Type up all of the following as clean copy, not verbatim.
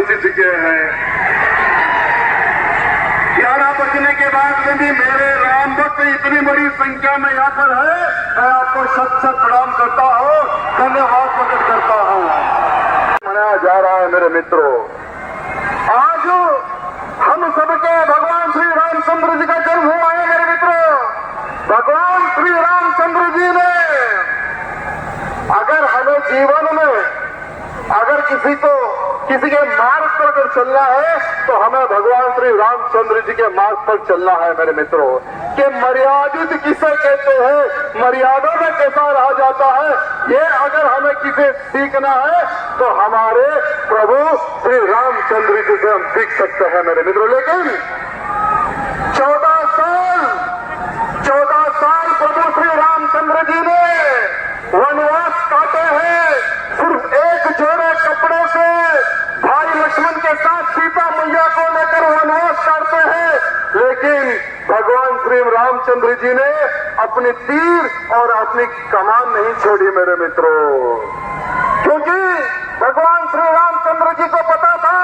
पहुंच चुके हैं। 11 बजने के बाद भी मेरे राम भक्त इतनी बड़ी संख्या में यहाँ पर है, मैं आपको शत शत प्रणाम करता हूँ, धन्यवाद प्रकट करता हूँ। मनाया जा रहा है मेरे मित्रों, आज हम सबके भगवान श्री रामचंद्र जी का जन्म हुआ है मेरे मित्रों। भगवान श्री रामचंद्र जी ने अगर हमें जीवन में अगर किसी के मार्ग पर अगर चलना है तो हमें भगवान श्री रामचंद्र जी के मार्ग पर चलना है मेरे मित्रों। कि मर्यादित किसे कहते हैं, मर्यादा में कैसा रहा जाता है, ये अगर हमें किसे सीखना है तो हमारे प्रभु श्री रामचंद्र जी से हम सीख सकते हैं मेरे मित्रों। लेकिन 14 साल प्रभु श्री रामचंद्र जी ने वनवास काटे हैं, सिर्फ एक जोड़े कपड़े से भाई लक्ष्मण के साथ सीता मैया को लेकर वनवास काटते हैं। लेकिन भगवान श्री रामचंद्र जी ने अपनी तीर और अपनी कमान नहीं छोड़ी मेरे मित्रों, क्योंकि भगवान श्री रामचंद्र जी को पता था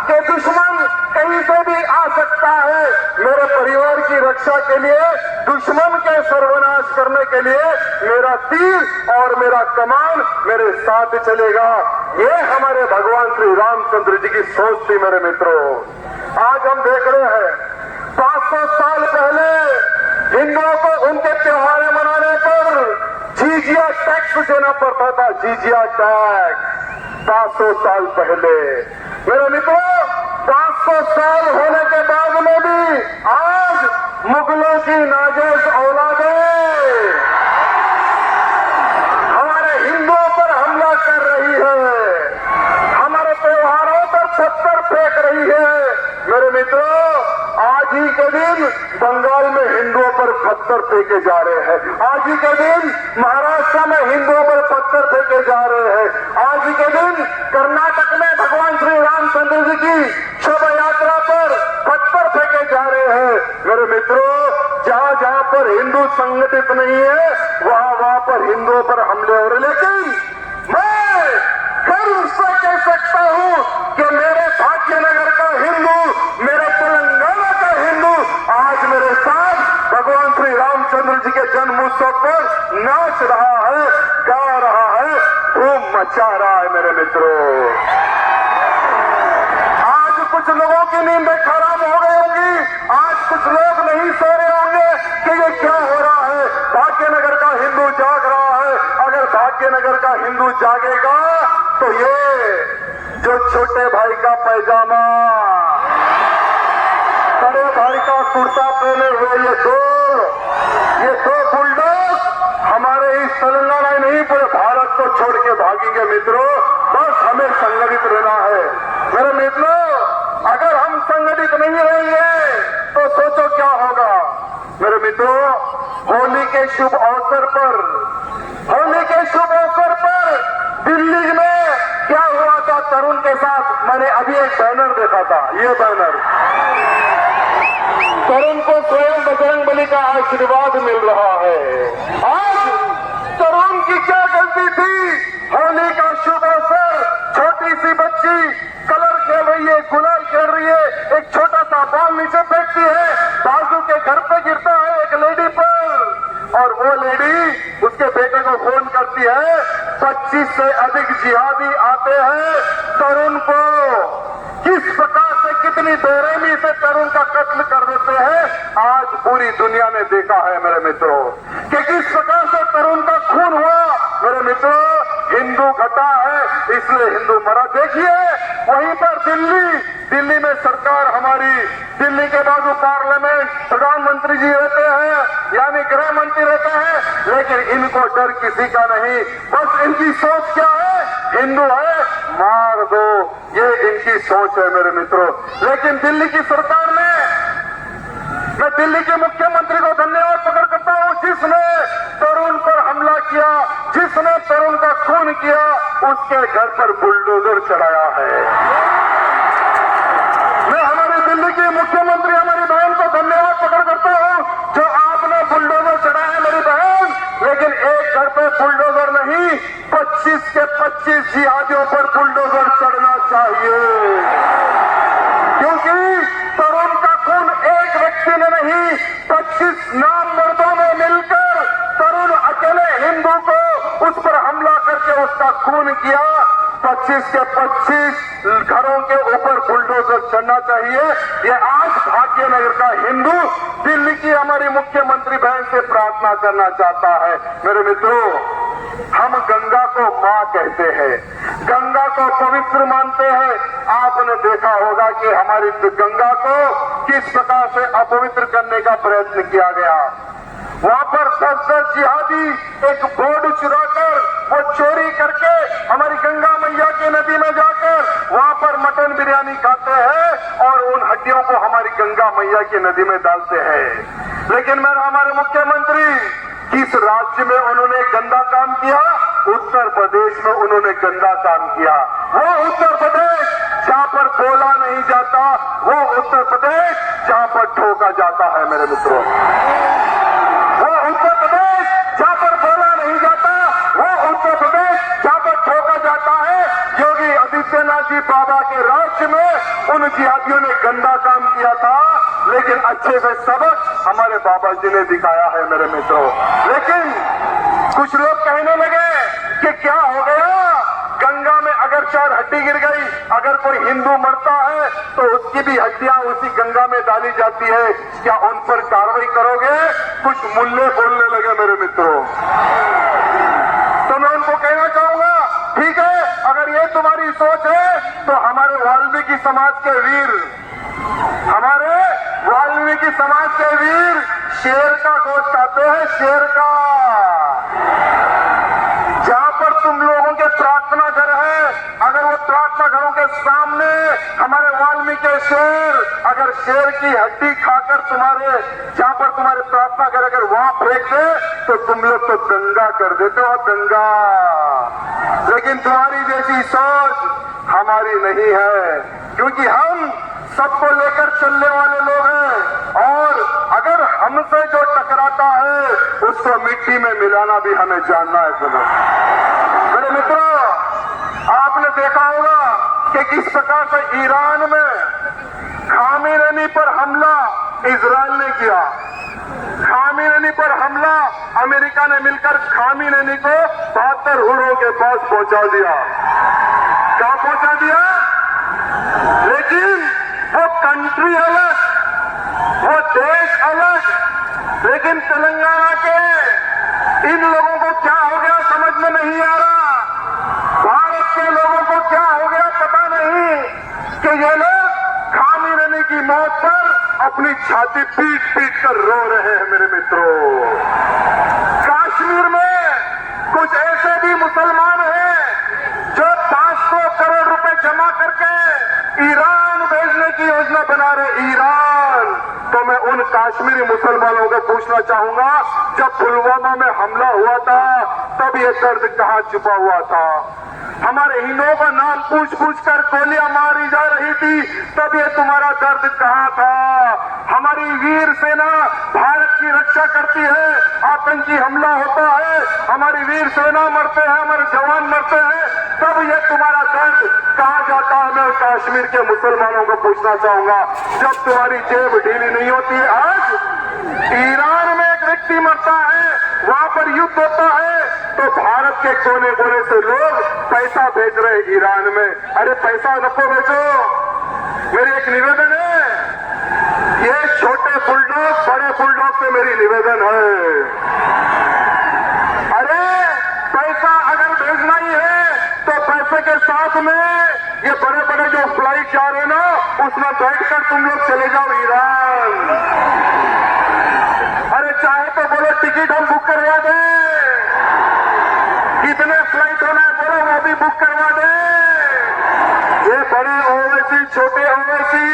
कि दुश्मन कहीं से भी आ सकता है। मेरे परिवार की रक्षा के लिए, दुश्मन के सर्वनाश करने के लिए मेरा तीर और मेरा कमान मेरे साथ चलेगा। ये हमारे भगवान श्री रामचंद्र जी की सोच थी मेरे मित्रों। आज हम देख रहे हैं 500 साल पहले हिंदुओं को उनके त्योहार मनाने पर जीजिया टैक्स देना पड़ता था। जीजिया टैक्स 500 साल पहले मेरे मित्रों, 500 साल होने के बाद में भी आज मुगलों की नाजायज औलादें हमारे हिंदुओं पर हमला कर रही है, हमारे त्योहारों पर पत्थर फेंक रही है। मेरे मित्रों, आज ही के दिन बंगाल में हिंदुओं पर पत्थर फेंके जा रहे हैं, आज ही के दिन महाराष्ट्र में हिंदुओं पर पत्थर फेंके जा रहे हैं, आज ही के दिन कर्नाटक में भगवान श्री रामचंद्र जी की शोभा यात्रा पर पत्थर फेंके जा रहे हैं। मेरे मित्रों, जहां जहां पर हिंदू संगठित नहीं है वहां पर हिंदुओं पर हमले हो रहे। लेकिन मैं गर्व से कह सकता हूं कि मेरे भाग्यनगर का हिंदू, मेरे तेलंगाना का हिंदू आज मेरे साथ भगवान श्री रामचंद्र जी के जन्म उत्सव पर नाच रहा है, गा रहा है, धूम मचा रहा है मेरे मित्रों। आज कुछ लोगों की नींदें खराब हो गई होंगी, आज कुछ लोग नहीं सो रहे होंगे कि ये क्या हो रहा है। भाग्यनगर का हिंदू जाग रहा है। अगर भाग्यनगर का हिंदू जागेगा तो ये जो छोटे भाई का पैजामा, बड़े भाई का कुर्ता पहने हुए ये दो बुलडॉग हमारे इस तेलंगाना नहीं पूरे भारत को छोड़ के भागेंगे मित्रों। बस हमें संगठित रहना है मेरे मित्रों। अगर हम संगठित नहीं रहेंगे तो सोचो क्या होगा मेरे मित्रों। होली के शुभ अवसर पर दिल्ली में क्या हुआ था तरुण के साथ, मैंने अभी एक बैनर देखा था। ये बैनर तरुण को स्वयं बजरंगबली का आशीर्वाद मिल रहा है। आज तरुण की क्या गलती थी? होली का शुभ अवसर, छोटी सी बच्ची कलर खेल रही है, गुलाल खेल रही है, एक छोटा सा बॉल नीचे फेंकती है, बाजू के घर पे गिरता है एक लेडी पर, और वो लेडी उसके बेटे को फोन करती है। 25 से अधिक जिहादी आते हैं, तरुण को किस प्रकार से, कितनी बेरहमी से तरुण का कत्ल कर देते हैं। आज पूरी दुनिया ने देखा है मेरे मित्रों कि किस प्रकार से तरुण का खून हुआ। मेरे मित्रों, हिंदू घटा है इसलिए हिंदू मरा। देखिए वहीं पर दिल्ली में सरकार हमारी, दिल्ली के बाजू पार्लियामेंट, प्रधानमंत्री जी रहते हैं, यानी गृह मंत्री रहते हैं, लेकिन इनको डर किसी का नहीं। बस इनकी सोच क्या है? हिंदू है मार दो, ये इनकी सोच है मेरे मित्रों। लेकिन दिल्ली की सरकार ने, मैं दिल्ली के मुख्यमंत्री को धन्यवाद प्रकट करता हूं जिसने तरुण पर हमला किया, जिसने तरुण का खून किया, उसके घर पर बुलडोजर चढ़ाया है। मैं हमारी दिल्ली की मुख्यमंत्री हमारी बहन को धन्यवाद प्रकट करता हूं जो आपने बुलडोजर चढ़ाया मेरी बहन। लेकिन एक घर पे बुलडोजर नहीं, 25 के 25 जिहादियों पर बुलडोजर चढ़ना चाहिए। खून किया, 25 के 25 घरों के ऊपर बुलडोजर चढ़ना चाहिए। ये आज भाग्यनगर का हिंदू दिल्ली की हमारी मुख्यमंत्री बहन से प्रार्थना करना चाहता है। मेरे मित्रों, हम गंगा को मां कहते हैं, गंगा को पवित्र मानते हैं। आपने देखा होगा कि हमारी गंगा को किस प्रकार से अपवित्र करने का प्रयत्न किया गया। वहां पर 10 जिहादी एक बोर्ड चुराकर, वो चोरी करके हमारी गंगा मैया की नदी में जाकर वहां पर मटन बिरयानी खाते हैं और उन हड्डियों को हमारी गंगा मैया की नदी में डालते हैं। लेकिन मैं हमारे मुख्यमंत्री किस राज्य में उन्होंने गंदा काम किया? उत्तर प्रदेश में उन्होंने गंदा काम किया। वो उत्तर प्रदेश जहां पर बोला नहीं जाता, वो उत्तर प्रदेश जहां पर ठोका जाता है। मेरे मित्रों, वो उत्तर प्रदेश जहां पर बोला नहीं जाता, वो उत्तर प्रदेश जहां पर ठोका जाता है। योगी आदित्यनाथ जी बाबा के राज्य में उन जिहादियों ने गंदा काम किया था, लेकिन अच्छे से सबक हमारे बाबा जी ने दिखाया है। मेरे मित्रों, लेकिन कुछ लोग कहने लगे कि क्या हो गया, गंगा में अगर 4 हड्डी गिर गई, अगर कोई हिंदू मरता है तो उसकी भी हड्डियां उसी गंगा में डाली जाती है, क्या उन पर कार्रवाई करोगे? कुछ मुल्ले बोलने लगे। मेरे मित्रों, तो मैं उनको कहना चाहूंगा, ठीक है, अगर ये तुम्हारी सोच है तो हमारे वाल्मीकि समाज के वीर, हमारे वाल्मीकि समाज के वीर शेर का गोश्त खाते हैं, शेर का। जहां पर तुम लोगों के प्रार्थना घर है, अगर वो प्रार्थना घरों के सामने हमारे वाल्मीकि शेर, अगर शेर की हड्डी खाकर तुम्हारे, जहां पर तुम्हारे प्रार्थना घर अगर वहां फेंक दे तो तुम लोग तो दंगा कर देते हो, दंगा। लेकिन तुम्हारी जैसी सोच हमारी नहीं है, क्योंकि हम सबको लेकर चलने वाले लोग हैं और अगर हमसे जो टकराता है उसको मिट्टी में मिलाना भी हमें जानना है। सुनो मेरे मित्रों, आपने देखा होगा कि किस प्रकार से ईरान में खामेनी पर हमला इजराइल ने किया। खामेनी पर हमला अमेरिका ने मिलकर खामेनी को 72 हुरों के पास पहुंचा दिया। कहां पहुंचा दिया? लेकिन वो कंट्री अलग, वो देश अलग, लेकिन तेलंगाना के इन लोगों को क्या हो गया समझ में नहीं आ रहा। भारत के लोगों को क्या हो गया पता नहीं कि ये लोग खामेनी की मौत पर अपनी छाती पीट पीट कर रो रहे हैं। मेरे मित्रों, कश्मीर में कुछ ऐसे भी मुसलमान हैं जो 500 करोड़ रुपए जमा करके ईरान भेजने की योजना बना रहे। ईरान, तो मैं उन कश्मीरी मुसलमानों को पूछना चाहूंगा, जब पुलवामा में हमला हुआ था तब ये दर्द कहां छुपा हुआ था? हमारे हिंदुओं का नाम पूछ पूछ कर गोलियां मारी जा रही थी, तब ये तुम्हारा दर्द कहां था? हमारी वीर सेना भारत की रक्षा करती है, आतंकी हमला होता है, हमारी वीर सेना मरते हैं, हमारे जवान मरते हैं, तब ये तुम्हारा दर्द कहां जाता है? मैं कश्मीर के मुसलमानों को पूछना चाहूंगा, जब तुम्हारी जेब ढीली नहीं होती है। आज ईरान में एक व्यक्ति मरता है, वहां पर युद्ध होता है, तो भारत के कोने कोने से लोग पैसा भेज रहे ईरान में। अरे पैसा नको भेजो, मेरी एक निवेदन है, ये छोटे बुलडॉग बड़े बुलडॉग से मेरी निवेदन है, अरे पैसा अगर भेजना ही है तो पैसे के साथ में ये बड़े बड़े जो फ्लाइट जा रहे हैं ना, उसमें बैठकर तुम लोग चले जाओ ईरान। अरे चाहे तो बोलो टिकट हम बुक करवा दें, कितने फ्लाइट होना है बोलो वो भी बुक करवा दें। ये बड़े ओवैसी छोटे ओवैसी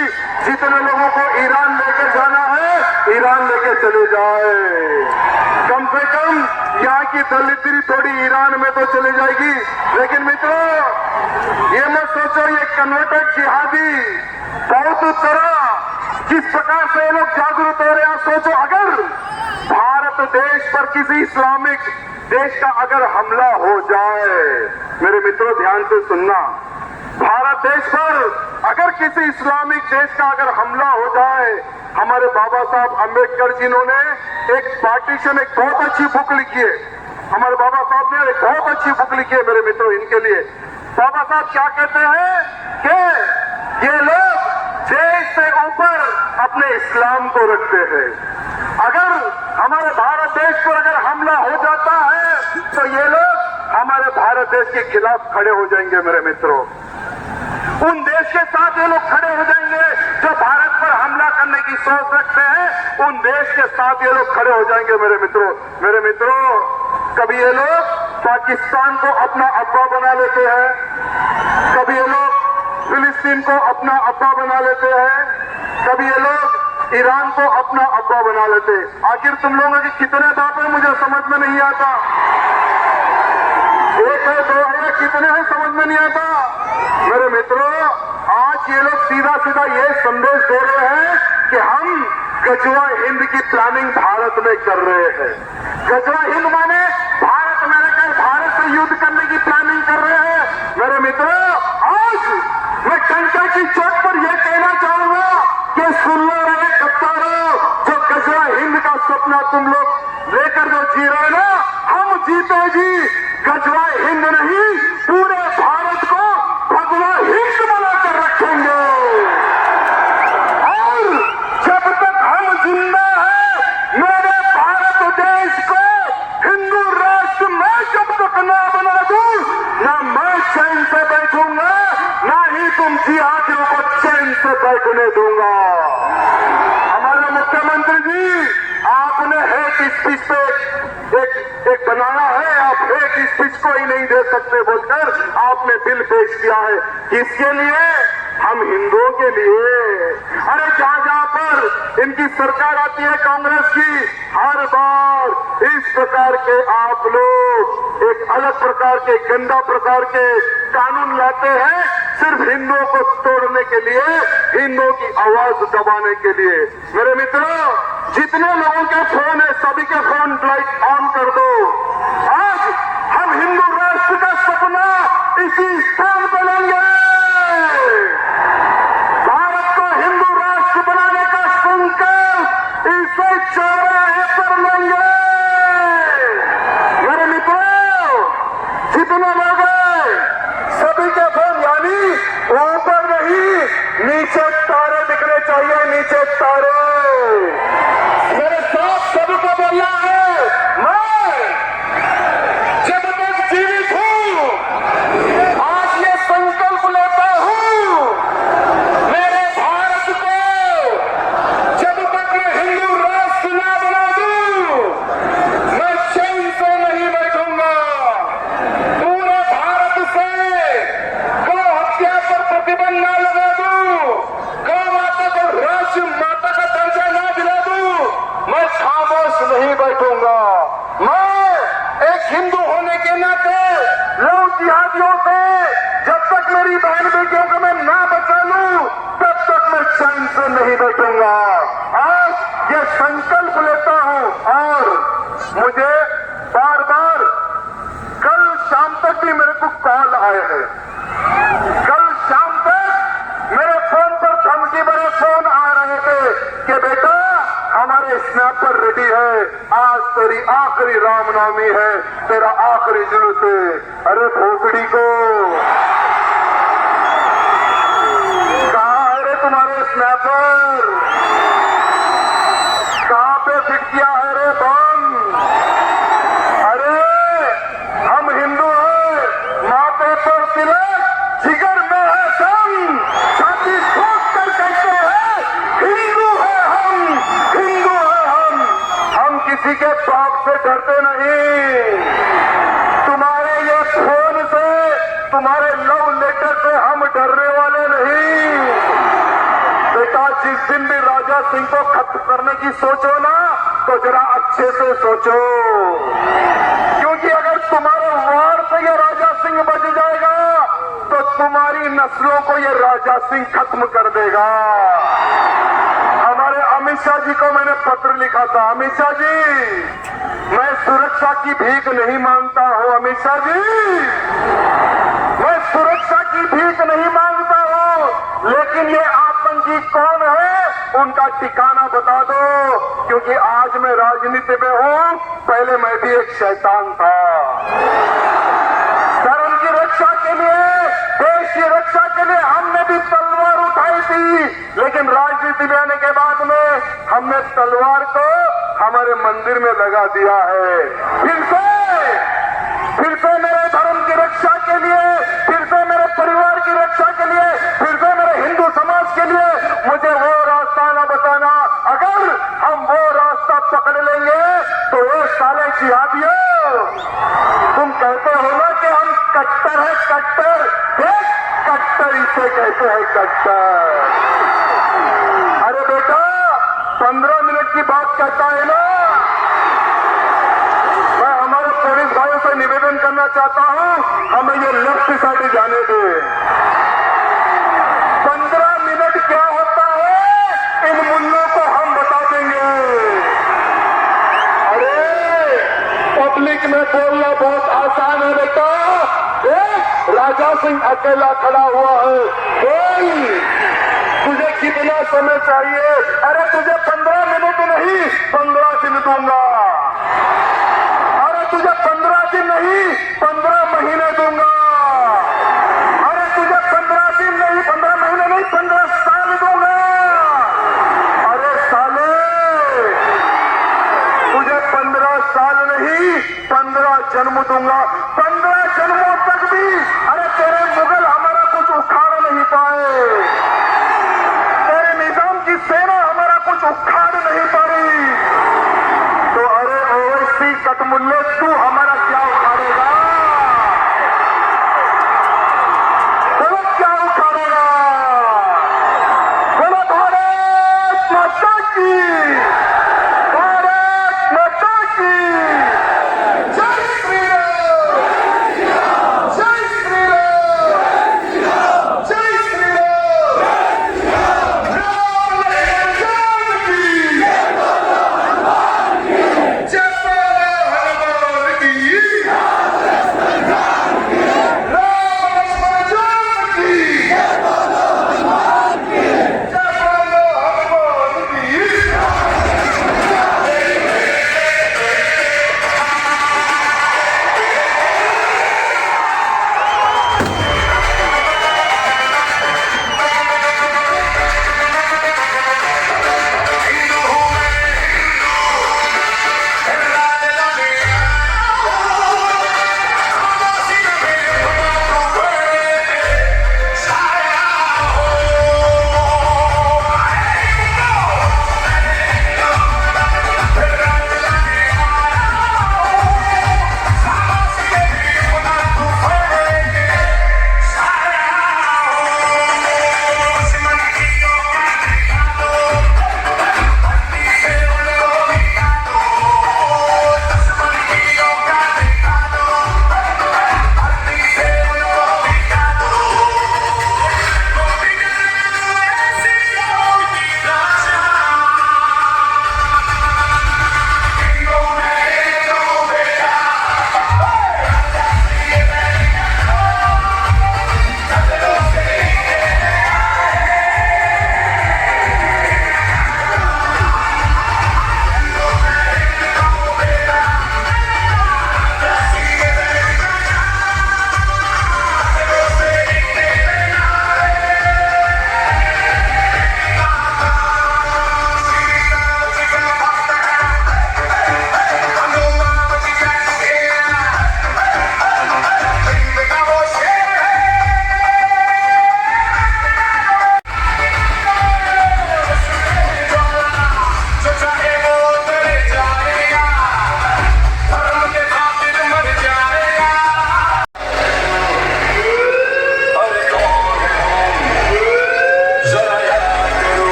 जितने लोगों को ईरान लेकर जाना है, ईरान लेके चले जाए। कम से कम यहाँ की दलितरी थोड़ी ईरान में तो चली जाएगी। लेकिन मित्रों, ये मत सोचो ये कन्वर्टेड जिहादी बहुत तरह जिस प्रकार से लोग जागरूक हो रहे हैं। सोचो अगर भारत देश पर किसी इस्लामिक देश का अगर हमला हो जाए, मेरे मित्रों ध्यान से सुनना, भारत देश पर अगर किसी इस्लामिक देश का अगर हमला हो जाए, हमारे बाबा साहब अम्बेडकर जिन्होंने एक पार्टीशन, एक बहुत अच्छी बुक लिखी है, हमारे बाबा साहब ने एक बहुत अच्छी बुक लिखी है मेरे मित्रों इनके लिए। बाबा साहब क्या कहते हैं कि ये लोग देश से ऊपर अपने इस्लाम को रखते हैं। अगर हमारे भारत देश पर अगर हमला हो जाता है तो ये लोग हमारे भारत देश के खिलाफ खड़े हो जाएंगे मेरे मित्रों। उन देश के साथ ये लोग खड़े हो जाएंगे जो भारत पर हमला करने की सोच रखते हैं। उन देश के साथ ये लोग खड़े हो जाएंगे मेरे मित्रों। मेरे मित्रों, कभी ये लोग पाकिस्तान को अपना अब्बा बना लेते हैं, कभी ये लोग फिलिस्तीन को अपना अब्बा बना लेते हैं, कभी ये लोग ईरान को अपना अब्बा बना लेते हैं। आखिर तुम लोगों के कितने बाप हैं मुझे समझ में नहीं आता। एक है, दो है, कितने हैं समझ में नहीं आता। मेरे मित्रों, आज ये लोग सीधा सीधा ये संदेश दे रहे हैं कि हम गजवा हिंद की प्लानिंग भारत में कर रहे हैं। गजवा हिंद माने भारत में रहकर भारत से युद्ध करने की प्लानिंग कर रहे हैं। मेरे मित्रों, आज मैं टंका की चोट पर यह कहना चाहूंगा कि सुन लो रहे गद्दारों, जो गजवा हिंद का सपना तुम लोग लेकर जो जी रहे ना, हम जीते जी गजवा हिंद नहीं, पूरे भारत को भगवा हिंद बनाकर रखेंगे। और जब तक हम जिंदा हैं, मेरे भारत देश को हिंदू राष्ट्र मैं जब तक ना बना दूं, ना मैं चैन से बैठूंगा, ना ही तुम जिहादियों को चैन से बैठने दूंगा। हमारे मुख्यमंत्री जी, आपने हेट स्पीच पे एक बनाया है, आप हेट स्पीच को ही नहीं दे सकते बोलकर आपने बिल पेश किया है। किसके लिए? हम हिंदुओं के लिए। अरे जहां जहां पर इनकी सरकार आती है कांग्रेस की, हर बार इस प्रकार के आप लोग एक अलग प्रकार के गंदा प्रकार के कानून लाते हैं, सिर्फ हिंदुओं को तोड़ने के लिए, हिंदुओं की आवाज दबाने के लिए। मेरे मित्रों, जितने लोगों के फोन है सभी के फोन लाइट ऑन कर दो। आज हम हिंदू राष्ट्र का सपना इसी स्थान पर लेंगे। भारत को हिंदू राष्ट्र बनाने का संकल्प इसे चौराहे पर लेंगे। मेरे मित्रों, जितने लोग हैं सभी के फोन, यानी ऊपर नहीं नीचे तारे दिखने चाहिए, नीचे तारे। मेरे साथ सबको बोलना है, मैं जब तक जीवित हूं आज ये संकल्प लेता हूं, मेरे भारत को जब तक मैं हिंदू राष्ट्र ना बना दूं, मैं चैन से नहीं बैठूंगा। पूरे भारत से गौ हत्या पर प्रतिबंध ना लगा दूं, गौ माता को राष्ट्र माता का दर्जा ना दिला दूं, मैं खामोश नहीं बैठूंगा। मैं एक हिंदू होने के नाते लव जिहादियों से जब तक मेरी बहन बेटियों को मैं ना बचा लूं, तब तक मैं चैन से नहीं बैठूंगा। आज ये संकल्प लेता हूं। और मुझे बार बार कल शाम तक भी मेरे को कॉल आए हैं। कल शाम तक मेरे फोन पर धमकी भरे फोन आ रहे थे कि बेटा हमारे स्नैपर रेडी है, आज तेरी आखिरी रामनवमी है, तेरा आखिरी जुलूस है। अरे भोसड़ी को, कहाँ है रे तुम्हारे स्नैपर? कहाँ पे फिट किया है रे बम? अरे हम हिंदू हैं, माथे पर तिलक, जिगर में है दम, छाती ठोक कर कहते हैं हिंदू है हम, हिंदू है हम किसी के बाप से डरते नहीं। तुम्हारे ये फोन से, तुम्हारे लव लेटर से हम डरने वाले नहीं। बेटा, जिस दिन भी राजा सिंह को खत्म करने की सोचो ना, तो जरा अच्छे से सोचो, क्योंकि अगर तुम्हारे वार से ये राजा सिंह बच जाएगा तो तुम्हारी नस्लों को ये राजा सिंह खत्म कर देगा। हमारे अमित शाह जी को मैंने पत्र लिखा था, अमित शाह जी मैं सुरक्षा की भीख नहीं मांगता हूं, अमित शाह जी मैं सुरक्षा की भीख नहीं मांगता हूं, लेकिन ये आतंकी कौन है उनका ठिकाना बता दो, क्योंकि आज मैं राजनीति में हूं, पहले मैं भी एक शैतान था। हमने तलवार को हमारे मंदिर में लगा दिया है। फिर से मेरे धर्म की रक्षा के लिए, फिर से मेरे परिवार की रक्षा के लिए, फिर से मेरे हिंदू समाज के लिए मुझे वो रास्ता न बताना। अगर हम वो रास्ता पकड़ लेंगे तो वो साले जिहादियों, तुम कहते हो ना कि हम कट्टर है, कट्टर, कट्टर इसे कहते हैं, कट्टर। अरे बेटा 15 मिनट की बात कहता है ना, मैं हमारे पुलिस भाइयों से निवेदन करना चाहता हूं, हमें ये लेफ्ट साइड जाने दे। 15 मिनट क्या होता है इन मुल्लों को हम बता देंगे। अरे पब्लिक में बोलना बहुत आसान है बेटा, राजा सिंह अकेला खड़ा हुआ है, बोल तुझे कितना समय चाहिए? अरे तुझे 15 मिनट नहीं 15 दिन दूंगा। अरे तुझे 15 दिन नहीं 15 महीने दूंगा। अरे तुझे 15 दिन नहीं 15 महीने नहीं 15 साल दूंगा। अरे साले तुझे 15 साल नहीं 15 जन्म दूंगा। 15 जन्मों तक भी अरे तेरे मुगल हमारा कुछ उखाड़ नहीं पाए, तेरे निजाम की सेना हमारा कुछ उखाड़ नहीं पाई। तो अरे ओवैसी कटमुल्ले तू हमारा क्या उखाड़ेगा? बोलो क्या उखाड़ेगा? बोलो भारत माता की, भारत माता की जय श्री राम।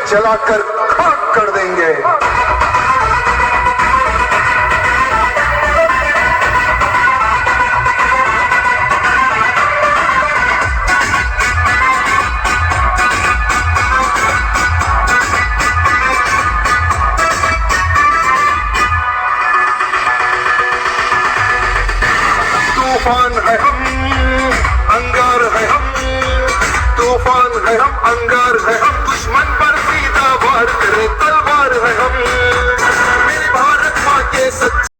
जलाकर खाक कर देंगे। तूफान है हम, अंगार है हम, तूफान है हम, अंगार है हम, दुश्मन पर सीधा वार करे तलवार है हम। मेरे भारत माँ के सच्चे